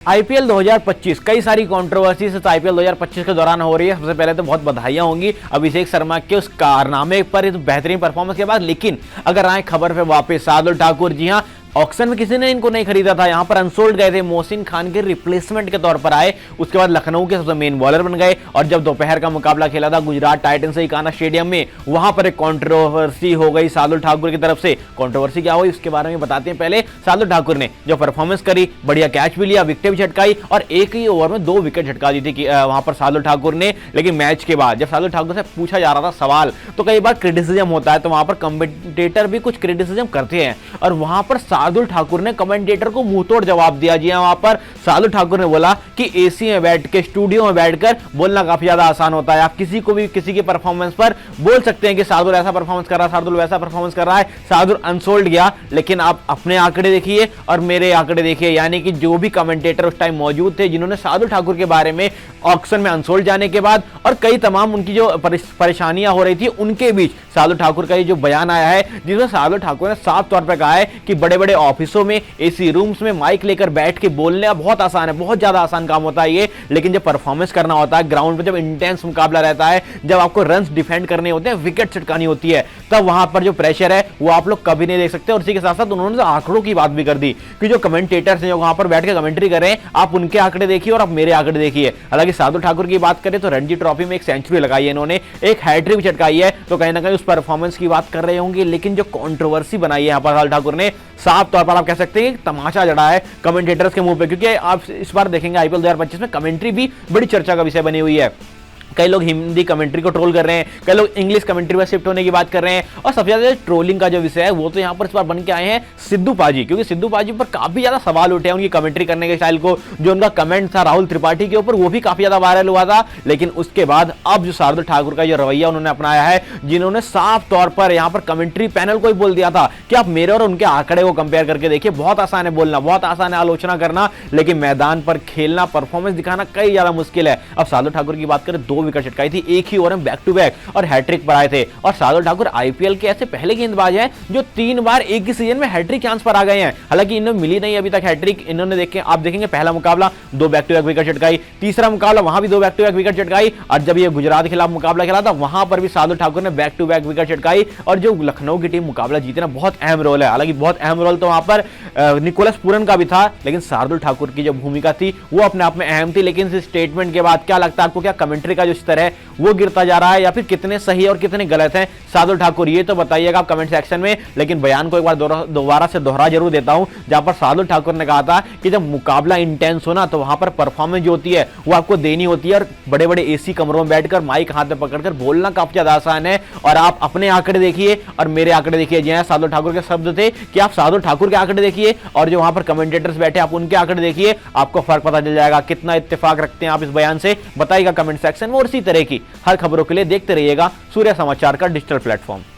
IPL 2025 कई सारी controversy से आईपीएल 2025 के दौरान हो रही है। सबसे पहले तो बहुत बधाइयां होंगी अभिषेक शर्मा के उस कारनामे पर, इस बेहतरीन परफॉर्मेंस के बाद। लेकिन अगर आए खबर पे वापस, शार्दुल ठाकुर, जी हां, ऑक्शन में किसी ने इनको नहीं खरीदा था, यहां पर अनसोल्ड गए थे, मोहसिन खान के रिप्लेसमेंट के तौर पर आए। उसके बाद लखनऊ के सबसे मेन बॉलर बन गए और जब दोपहर का मुकाबला खेला था गुजरात टाइटंस से इकाना स्टेडियम में, वहां पर एक कंट्रोवर्सी हो गई शार्दुल ठाकुर की तरफ से। कंट्रोवर्सी क्या हुई उसके बारे में बताते हैं। पहले शार्दुल ठाकुर ने जो परफॉर्मेंस करी, बढ़िया कैच भी लिया, विकेट भी झटकाई और एक ही ओवर में 2 विकेट झटका दी थी वहां पर शार्दुल ठाकुर ने। लेकिन मैच के बाद जब शार्दुल ठाकुर से पूछा जा रहा था सवाल, तो कई बार क्रिटिसिज्म होता है, तो वहां पर कमेंटेटर भी कुछ क्रिटिसिज्म करते हैं और वहां पर शार्दुल ठाकुर ने कमेंटेटर को मुंहतोड़ जवाब दिया। जी हां, वहां पर शार्दुल ठाकुर ने बोला कि एसी में बैठ के, स्टूडियो में बैठकर बोलना काफी ज्यादा आसान होता है। आप किसी को भी किसी के परफॉर्मेंस पर बोल सकते हैं कि शार्दुल ऐसा परफॉर्मेंस कर रहा है, शार्दुल वैसा परफॉर्मेंस कर रहा है। शार्दुल अनसोल्ड गया, लेकिन आप अपने आंकड़े देखिए और मेरे आंकड़े देखिए, यानी कि जो भी कमेंटेटर उस टाइम मौजूद थे जिन्होंने शार्दुल ठाकुर के बारे में ऑक्शन में अनसोल्ड जाने के बाद और कई तमाम उनकी जो परेशानियां हो रही थी उनके बीच शार्दुल ठाकुर का ये जो बयान आया है, जिसमें शार्दुल ठाकुर ने साफ तौर पर कहा है कि बड़े बड़े ऑफिसों में, एसी रूम्स में माइक लेकर बैठ के बोलना बहुत आसान है, बहुत ज्यादा आसान काम होता है ये। लेकिन जब परफॉर्मेंस करना होता है ग्राउंड पे, जब इंटेंस मुकाबला रहता है, जब आपको रन्स डिफेंड करने होते हैं, विकेट छिटकानी होती है, तब वहां पर जो प्रेशर है वो आप लोग कभी नहीं देख सकते। और इसी के साथ साथ उन्होंने आंकड़ों की बात भी कर दी कि जो कमेंटेटर्स हैं जो वहां पर बैठ के कमेंट्री कर रहे हैं, आप उनके आंकड़े देखिए और आप मेरे आंकड़े देखिए। हालांकि शार्दुल ठाकुर की बात करें तो रणजी ट्रॉफी में एक सेंचुरी लगाई है इन्होंने, एक हैट्रिक भी चटकाई है, तो कहीं ना कहीं उस परफॉर्मेंस की बात कर रहे होंगे। लेकिन जो कंट्रोवर्सी बनाई है यहाँ पर शार्दुल ठाकुर ने, साफ तौर पर आप कह सकते हैं कि तमाशा जड़ा है कमेंटेटर्स के मुंह पे, क्योंकि आप इस बार देखेंगे आईपीएल 2025 में कमेंट्री भी बड़ी चर्चा का विषय बनी हुई है। कई लोग हिंदी कमेंट्री को ट्रोल कर रहे हैं, कई लोग इंग्लिश कमेंट्री पर शिफ्ट होने की बात कर रहे हैं, और सबसे ज्यादा ट्रोलिंग का जो विषय है वो तो यहाँ पर इस बार बन के आए हैं सिद्धू पाजी, क्योंकि सिद्धू पाजी पर काफी ज्यादा सवाल उठे हैं उनकी कमेंट्री करने के स्टाइल को। जो उनका कमेंट था राहुल त्रिपाठी के ऊपर, वो भी काफी ज्यादा वायरल हुआ था। लेकिन उसके बाद अब जो शार्दुल ठाकुर का जो रवैया उन्होंने अपनाया है, जिन्होंने साफ तौर पर यहाँ पर कमेंट्री पैनल को ही बोल दिया था कि आप मेरे और उनके आंकड़े को कंपेयर करके देखिए, बहुत आसान है बोलना, बहुत आसान है आलोचना करना, लेकिन मैदान पर खेलना, परफॉर्मेंस दिखाना कई ज्यादा मुश्किल है। अब शार्दुल ठाकुर की बात करें, 2 विकेट चटकाई थी, एक ही ओवर में बैक टू बैक और हैट्रिक पर आए थे। और शार्दुल ठाकुर आईपीएल के ऐसे पहले गेंदबाज हैं जो 3 बार एक ही सीजन में हैट्रिक चांस पर आ गए हैं। हालांकि इन्हें मिली नहीं अभी तक हैट्रिक। इन्होंने देखें, आप देखेंगे पहला मुकाबला 2 बैक टू बैक विकेट चटकाई, तीसरा मुकाबला वहां भी 2 बैक टू बैक विकेट चटकाई, और जब ये गुजरात के खिलाफ मुकाबला खेला था वहां पर भी शार्दुल ठाकुर ने बैक टू बैक विकेट चटकाई। और जो लखनऊ की टीम मुकाबला जीते ना, बहुत अहम रोल है। हालांकि बहुत अहम रोल तो वहां पर निकोलस पूरन का भी था, लेकिन शार्दुल ठाकुर की जो भूमिका थी वो अपने आप में अहम थी। लेकिन इस स्टेटमेंट के बाद क्या लगता है आपको, क्या कमेंट्री का जो स्तर है वो गिरता जा रहा है या फिर कितने सही और कितने गलत हैं शार्दुल ठाकुर, ये तो बताइएगा आप कमेंट सेक्शन में। लेकिन बयान को एक बार दोबारा से दोहरा जरूर देता हूं, जहां पर शार्दुल ठाकुर ने कहा था कि जब मुकाबला इंटेंस हो ना, तो वहां पर परफॉर्मेंस जो होती है वो आपको देनी होती है। और बड़े बड़े एसी कमरों में बैठकर माइक हाथ में पकड़कर बोलना काफी ज्यादा आसान है। और आप अपने आंकड़े देखिए और मेरे आंकड़े देखिए। जी हां, शार्दुल ठाकुर के शब्द थे कि आप शार्दुल ठाकुर के आंकड़े देखिए और जो वहां पर कमेंटेटर्स बैठे आप उनके आंकड़े देखिए, आपको फर्क पता चल जाएगा। कितना इत्तेफाक रखते हैं आप इस बयान से, बताइएगा कमेंट सेक्शन में। और इसी तरह की हर खबरों के लिए देखते रहिएगा सूर्य समाचार का डिजिटल प्लेटफॉर्म।